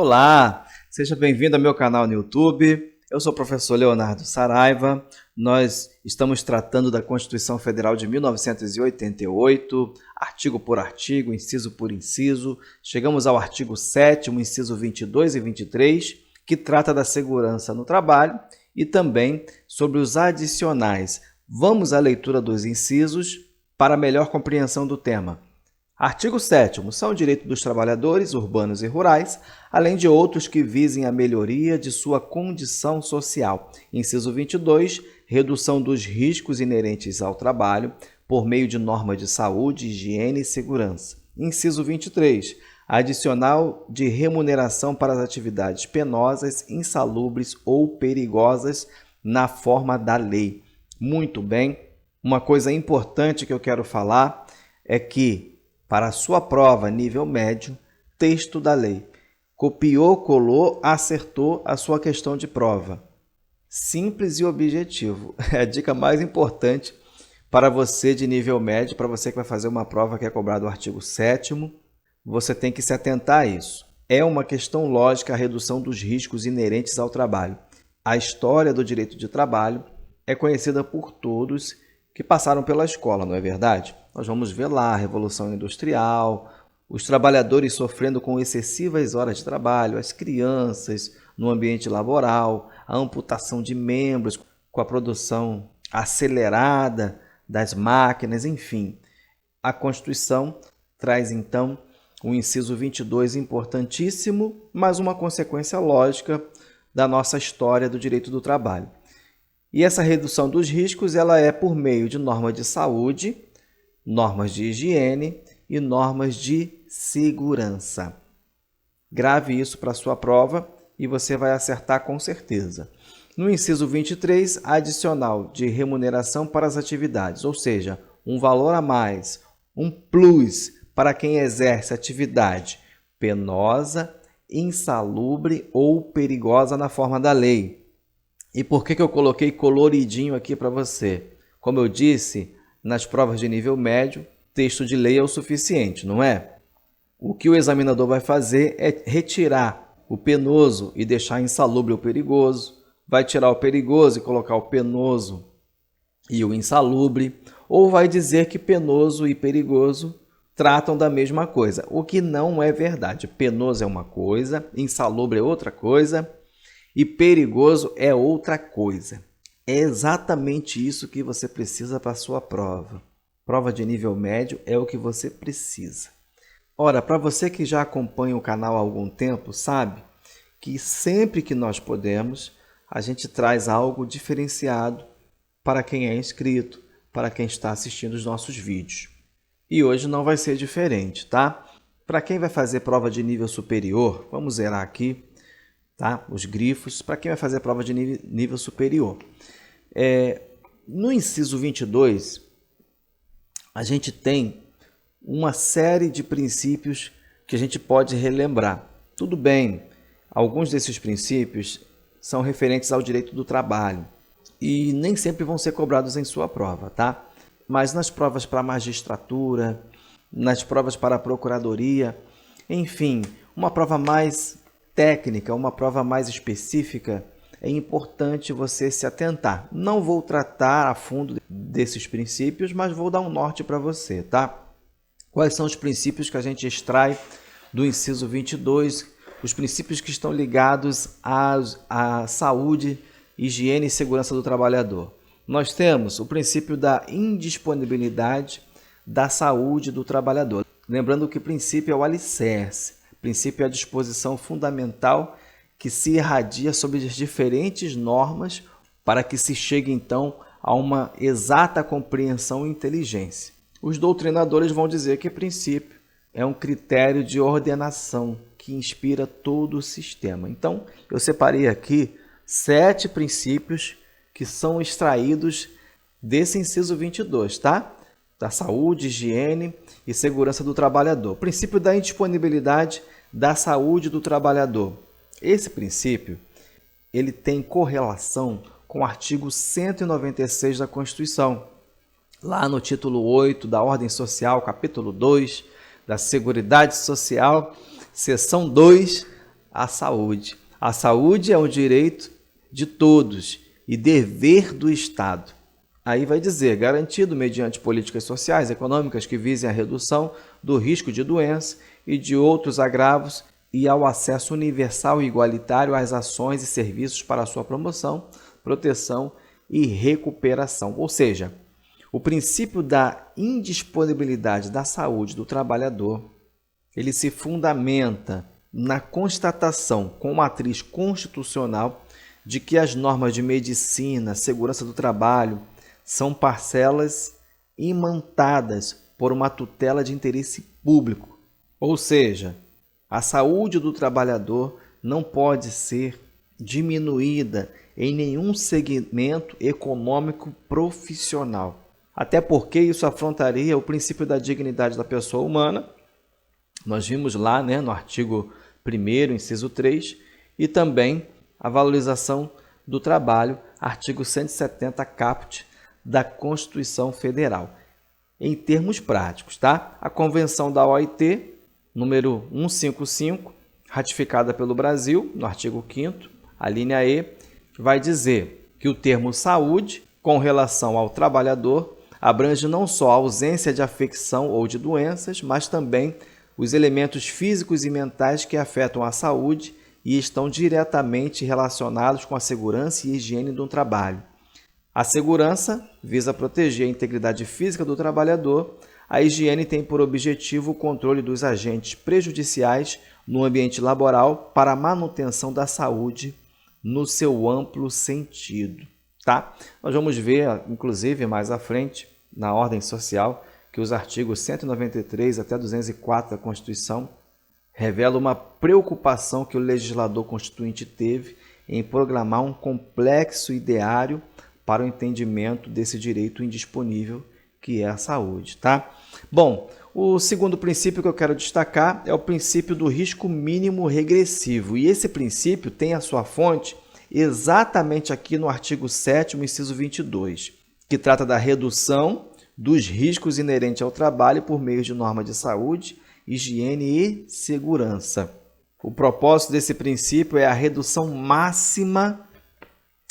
Olá, seja bem-vindo ao meu canal no YouTube. Eu sou o professor Leonardo Saraiva. Nós estamos tratando da Constituição Federal de 1988, artigo por artigo, inciso por inciso. Chegamos ao artigo 7º, inciso 22 e 23, que trata da segurança no trabalho e também sobre os adicionais. Vamos à leitura dos incisos para melhor compreensão do tema. Artigo 7º. São o direito dos trabalhadores urbanos e rurais, além de outros que visem a melhoria de sua condição social. Inciso 22. Redução dos riscos inerentes ao trabalho por meio de normas de saúde, higiene e segurança. Inciso 23. Adicional de remuneração para as atividades penosas, insalubres ou perigosas na forma da lei. Muito bem. Uma coisa importante que eu quero falar é que, para a sua prova nível médio, texto da lei. Copiou, colou, acertou a sua questão de prova. Simples e objetivo. É a dica mais importante para você de nível médio, para você que vai fazer uma prova que é cobrada do artigo 7º, você tem que se atentar a isso. É uma questão lógica a redução dos riscos inerentes ao trabalho. A história do direito de trabalho é conhecida por todos que passaram pela escola, não é verdade? Nós vamos ver lá a Revolução Industrial, os trabalhadores sofrendo com excessivas horas de trabalho, as crianças no ambiente laboral, a amputação de membros com a produção acelerada das máquinas, enfim. A Constituição traz, então, o inciso 22 importantíssimo, mas uma consequência lógica da nossa história do direito do trabalho. E essa redução dos riscos ela é por meio de normas de saúde, normas de higiene e normas de segurança. Grave isso para a sua prova e você vai acertar com certeza. No inciso 23, adicional de remuneração para as atividades, ou seja, um valor a mais, um plus para quem exerce atividade penosa, insalubre ou perigosa na forma da lei. E por que eu coloquei coloridinho aqui para você? Como eu disse, nas provas de nível médio, texto de lei é o suficiente, não é? O que o examinador vai fazer é retirar o penoso e deixar insalubre ou perigoso, vai tirar o perigoso e colocar o penoso e o insalubre, ou vai dizer que penoso e perigoso tratam da mesma coisa, o que não é verdade. Penoso é uma coisa, insalubre é outra coisa, e perigoso é outra coisa. É exatamente isso que você precisa para a sua prova. Prova de nível médio é o que você precisa. Ora, para você que já acompanha o canal há algum tempo, sabe que sempre que nós podemos, a gente traz algo diferenciado para quem é inscrito, para quem está assistindo os nossos vídeos. E hoje não vai ser diferente, tá? Para quem vai fazer prova de nível superior, vamos zerar aqui, tá? Os grifos, para quem vai fazer prova de nível superior. No inciso 22, a gente tem uma série de princípios que a gente pode relembrar. Tudo bem, alguns desses princípios são referentes ao direito do trabalho e nem sempre vão ser cobrados em sua prova, tá? Mas nas provas para a magistratura, nas provas para a procuradoria, enfim, uma prova mais técnica, uma prova mais específica, é importante você se atentar. Não vou tratar a fundo desses princípios, mas vou dar um norte para você, tá? Quais são os princípios que a gente extrai do inciso 22, os princípios que estão ligados à saúde, higiene e segurança do trabalhador? Nós temos o princípio da indisponibilidade da saúde do trabalhador. Lembrando que o princípio é o alicerce. O princípio é a disposição fundamental que se irradia sobre as diferentes normas para que se chegue, então, a uma exata compreensão e inteligência. Os doutrinadores vão dizer que o princípio é um critério de ordenação que inspira todo o sistema. Então, eu separei aqui 7 princípios que são extraídos desse inciso 22, tá? Da saúde, higiene e segurança do trabalhador. O princípio da indisponibilidade da saúde do trabalhador. Esse princípio, ele tem correlação com o artigo 196 da Constituição. Lá no título 8 da Ordem Social, capítulo 2 da Seguridade Social, seção 2, a saúde. A saúde é um direito de todos e dever do Estado. Aí vai dizer, garantido mediante políticas sociais, econômicas que visem a redução do risco de doença e de outros agravos e ao acesso universal e igualitário às ações e serviços para a sua promoção, proteção e recuperação. Ou seja, o princípio da indisponibilidade da saúde do trabalhador, ele se fundamenta na constatação com matriz constitucional de que as normas de medicina, segurança do trabalho, são parcelas imantadas por uma tutela de interesse público. Ou seja, a saúde do trabalhador não pode ser diminuída em nenhum segmento econômico profissional. Até porque isso afrontaria o princípio da dignidade da pessoa humana. Nós vimos lá, no artigo 1º, inciso 3, e também a valorização do trabalho, artigo 170 caput da Constituição Federal. Em termos práticos, tá? A Convenção da OIT, número 155, ratificada pelo Brasil, no artigo 5º, a linha E, vai dizer que o termo saúde, com relação ao trabalhador, abrange não só a ausência de afecção ou de doenças, mas também os elementos físicos e mentais que afetam a saúde e estão diretamente relacionados com a segurança e higiene do trabalho. A segurança visa proteger a integridade física do trabalhador. A higiene tem por objetivo o controle dos agentes prejudiciais no ambiente laboral para a manutenção da saúde no seu amplo sentido. Tá? Nós vamos ver, inclusive, mais à frente, na ordem social, que os artigos 193 até 204 da Constituição revelam uma preocupação que o legislador constituinte teve em programar um complexo ideário para o entendimento desse direito indisponível que é a saúde, tá? Bom, o segundo princípio que eu quero destacar é o princípio do risco mínimo regressivo. E esse princípio tem a sua fonte exatamente aqui no artigo 7º, inciso 22, que trata da redução dos riscos inerentes ao trabalho por meio de normas de saúde, higiene e segurança. O propósito desse princípio é a redução máxima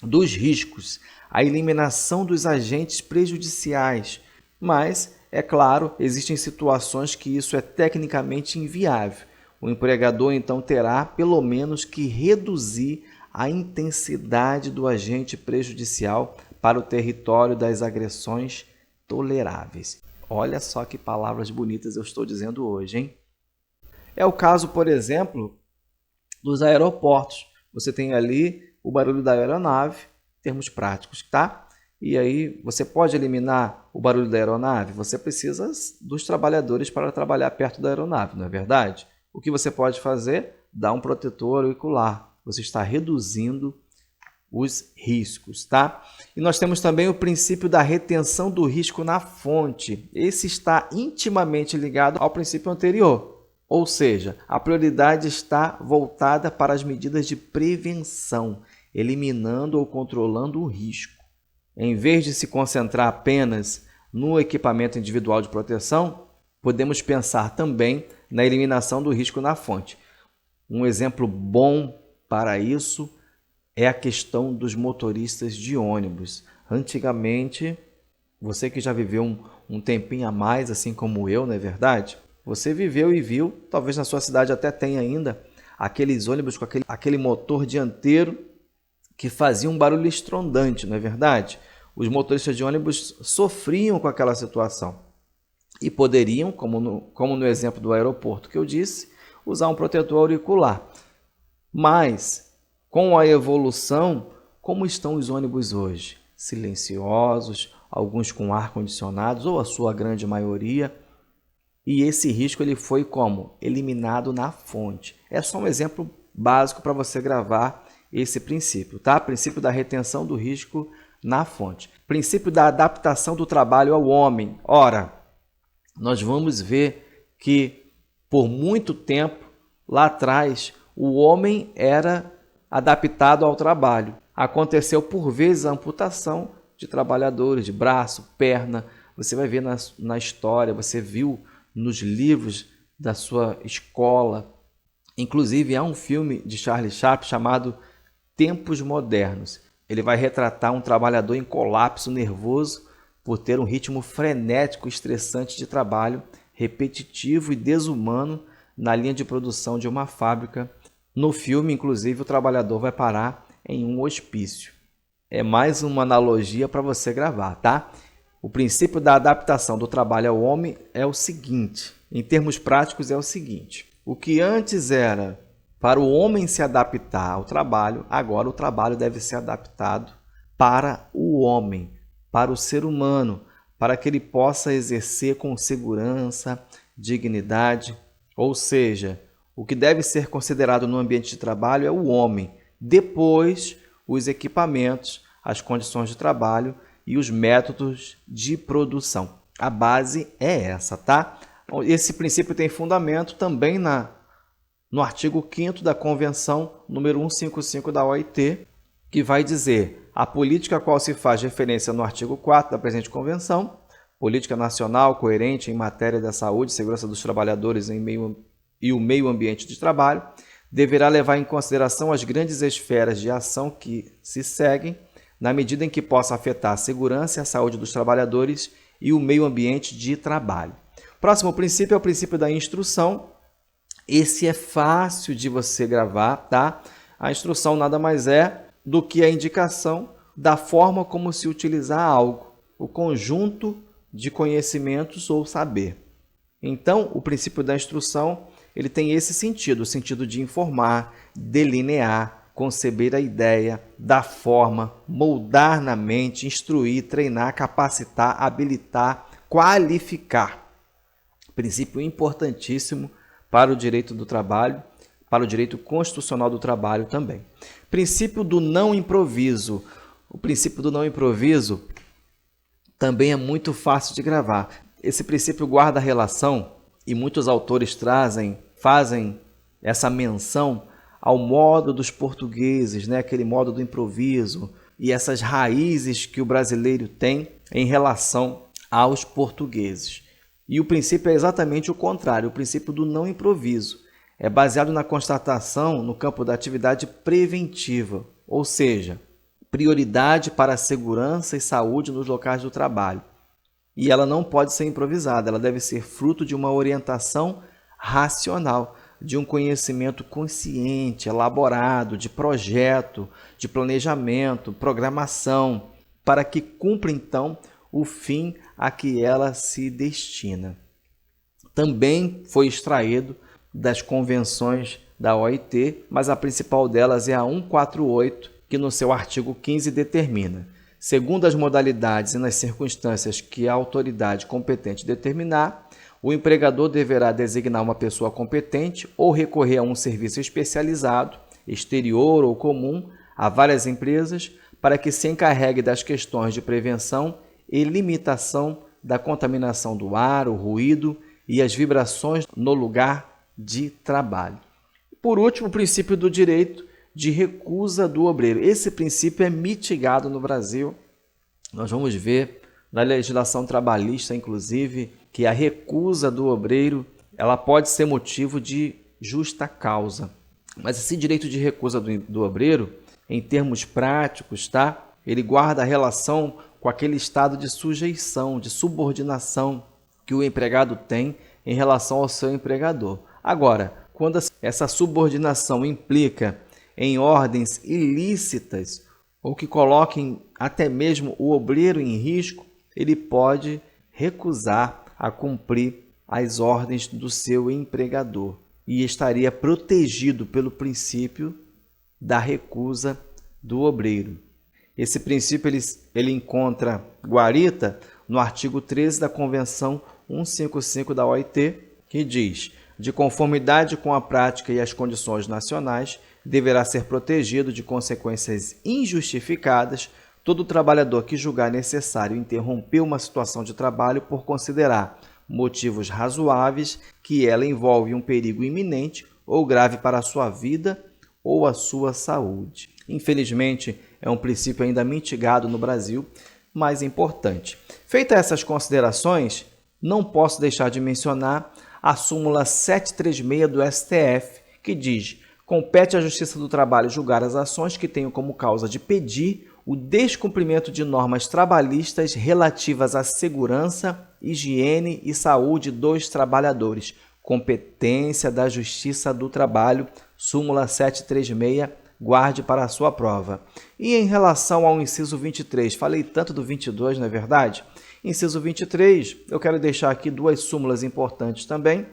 dos riscos, a eliminação dos agentes prejudiciais, mas, é claro, existem situações que isso é tecnicamente inviável. O empregador, então, terá, pelo menos, que reduzir a intensidade do agente prejudicial para o território das agressões toleráveis. Olha só que palavras bonitas eu estou dizendo hoje, hein? É o caso, por exemplo, dos aeroportos. Você tem ali o barulho da aeronave, termos práticos, tá? E aí você pode eliminar o barulho da aeronave? Você precisa dos trabalhadores para trabalhar perto da aeronave, não é verdade? O que você pode fazer? Dar um protetor auricular. Você está reduzindo os riscos, tá? E nós temos também o princípio da retenção do risco na fonte. Esse está intimamente ligado ao princípio anterior. Ou seja, a prioridade está voltada para as medidas de prevenção, eliminando ou controlando o risco. Em vez de se concentrar apenas no equipamento individual de proteção, podemos pensar também na eliminação do risco na fonte. Um exemplo bom para isso é a questão dos motoristas de ônibus. Antigamente, você que já viveu um tempinho a mais, assim como eu, não é verdade? Você viveu e viu, talvez na sua cidade até tenha ainda, aqueles ônibus com aquele motor dianteiro que fazia um barulho estrondante, não é verdade? Os motoristas de ônibus sofriam com aquela situação e poderiam, como no exemplo do aeroporto que eu disse, usar um protetor auricular. Mas, com a evolução, como estão os ônibus hoje? Silenciosos, alguns com ar-condicionados, ou a sua grande maioria. E esse risco ele foi como? Eliminado na fonte. É só um exemplo básico para você gravar esse princípio, tá? Princípio da retenção do risco na fonte. Princípio da adaptação do trabalho ao homem. Ora, nós vamos ver que por muito tempo, lá atrás, o homem era adaptado ao trabalho. Aconteceu por vezes a amputação de trabalhadores, de braço, perna. Você vai ver na história, você viu nos livros da sua escola, Inclusive, há um filme de Charlie Chaplin chamado Tempos Modernos. Ele vai retratar um trabalhador em colapso nervoso por ter um ritmo frenético e estressante de trabalho, repetitivo e desumano na linha de produção de uma fábrica. No filme, inclusive, o trabalhador vai parar em um hospício. É mais uma analogia para você gravar, tá? O princípio da adaptação do trabalho ao homem é o seguinte, em termos práticos é o seguinte, o que antes era para o homem se adaptar ao trabalho, agora o trabalho deve ser adaptado para o homem, para o ser humano, para que ele possa exercer com segurança, dignidade, ou seja, o que deve ser considerado no ambiente de trabalho é o homem, depois os equipamentos, as condições de trabalho e os métodos de produção. A base é essa, tá? Esse princípio tem fundamento também no artigo 5º da Convenção número 155 da OIT, que vai dizer a política a qual se faz referência no artigo 4º da presente Convenção, política nacional coerente em matéria da saúde e segurança dos trabalhadores e o meio ambiente de trabalho, deverá levar em consideração as grandes esferas de ação que se seguem, na medida em que possa afetar a segurança e a saúde dos trabalhadores e o meio ambiente de trabalho. Próximo princípio é o princípio da instrução. Esse é fácil de você gravar, tá? A instrução nada mais é do que a indicação da forma como se utilizar algo, o conjunto de conhecimentos ou saber. Então, o princípio da instrução, ele tem esse sentido, o sentido de informar, delinear, conceber a ideia, dar forma, moldar na mente, instruir, treinar, capacitar, habilitar, qualificar. Princípio importantíssimo para o direito do trabalho, para o direito constitucional do trabalho também. Princípio do não improviso. O princípio do não improviso também é muito fácil de gravar. Esse princípio guarda relação, e muitos autores fazem essa menção ao modo dos portugueses, né? Aquele modo do improviso e essas raízes que o brasileiro tem em relação aos portugueses. E o princípio é exatamente o contrário, o princípio do não improviso. É baseado na constatação no campo da atividade preventiva, ou seja, prioridade para a segurança e saúde nos locais do trabalho. E ela não pode ser improvisada, ela deve ser fruto de uma orientação racional, de um conhecimento consciente, elaborado, de projeto, de planejamento, programação, para que cumpra então o fim a que ela se destina. Também foi extraído das convenções da OIT, mas a principal delas é a 148, que no seu artigo 15 determina: segundo as modalidades e nas circunstâncias que a autoridade competente determinar, o empregador deverá designar uma pessoa competente ou recorrer a um serviço especializado, exterior ou comum, a várias empresas, para que se encarregue das questões de prevenção e limitação da contaminação do ar, o ruído e as vibrações no lugar de trabalho. Por último, o princípio do direito de recusa do obreiro. Esse princípio é mitigado no Brasil. Nós vamos ver na legislação trabalhista, inclusive, que a recusa do obreiro ela pode ser motivo de justa causa. Mas esse direito de recusa do obreiro, em termos práticos, tá? Ele guarda a relação com aquele estado de sujeição, de subordinação que o empregado tem em relação ao seu empregador. Agora, quando essa subordinação implica em ordens ilícitas ou que coloquem até mesmo o obreiro em risco, ele pode recusar a cumprir as ordens do seu empregador e estaria protegido pelo princípio da recusa do obreiro. Esse princípio ele encontra guarita no artigo 13 da Convenção 155 da OIT, que diz: de conformidade com a prática e as condições nacionais, deverá ser protegido de consequências injustificadas todo trabalhador que julgar necessário interromper uma situação de trabalho por considerar motivos razoáveis que ela envolve um perigo iminente ou grave para a sua vida ou a sua saúde. Infelizmente, é um princípio ainda mitigado no Brasil, mas importante. Feitas essas considerações, não posso deixar de mencionar a súmula 736 do STF, que diz: compete à Justiça do Trabalho julgar as ações que tenham como causa de pedir o descumprimento de normas trabalhistas relativas à segurança, higiene e saúde dos trabalhadores. Competência da Justiça do Trabalho, súmula 736, guarde para a sua prova. E em relação ao inciso 23, falei tanto do 22, não é verdade? Inciso 23, eu quero deixar aqui duas súmulas importantes também.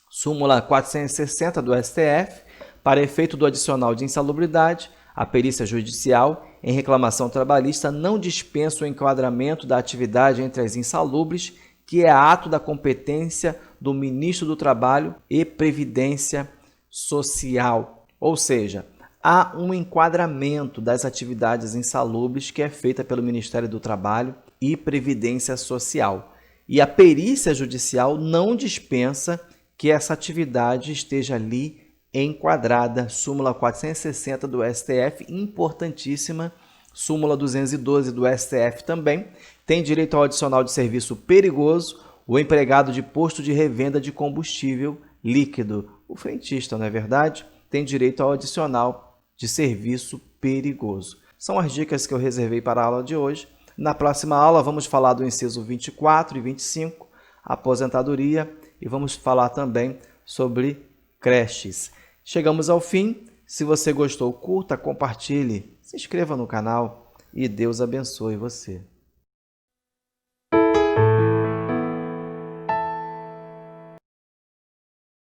Súmula 460 do STF, para efeito do adicional de insalubridade, a perícia judicial em reclamação trabalhista não dispensa o enquadramento da atividade entre as insalubres, que é ato da competência do Ministro do Trabalho e Previdência Social. Ou seja, há um enquadramento das atividades insalubres que é feita pelo Ministério do Trabalho e Previdência Social. E a perícia judicial não dispensa que essa atividade esteja ali enquadrada. Súmula 460 do STF, importantíssima. Súmula 212 do STF também. Tem direito ao adicional de serviço perigoso o empregado de posto de revenda de combustível líquido. O frentista, não é verdade? Tem direito ao adicional de serviço perigoso. São as dicas que eu reservei para a aula de hoje. Na próxima aula vamos falar do inciso 24 e 25, aposentadoria, e vamos falar também sobre creches. Chegamos ao fim. Se você gostou, curta, compartilhe, se inscreva no canal e Deus abençoe você.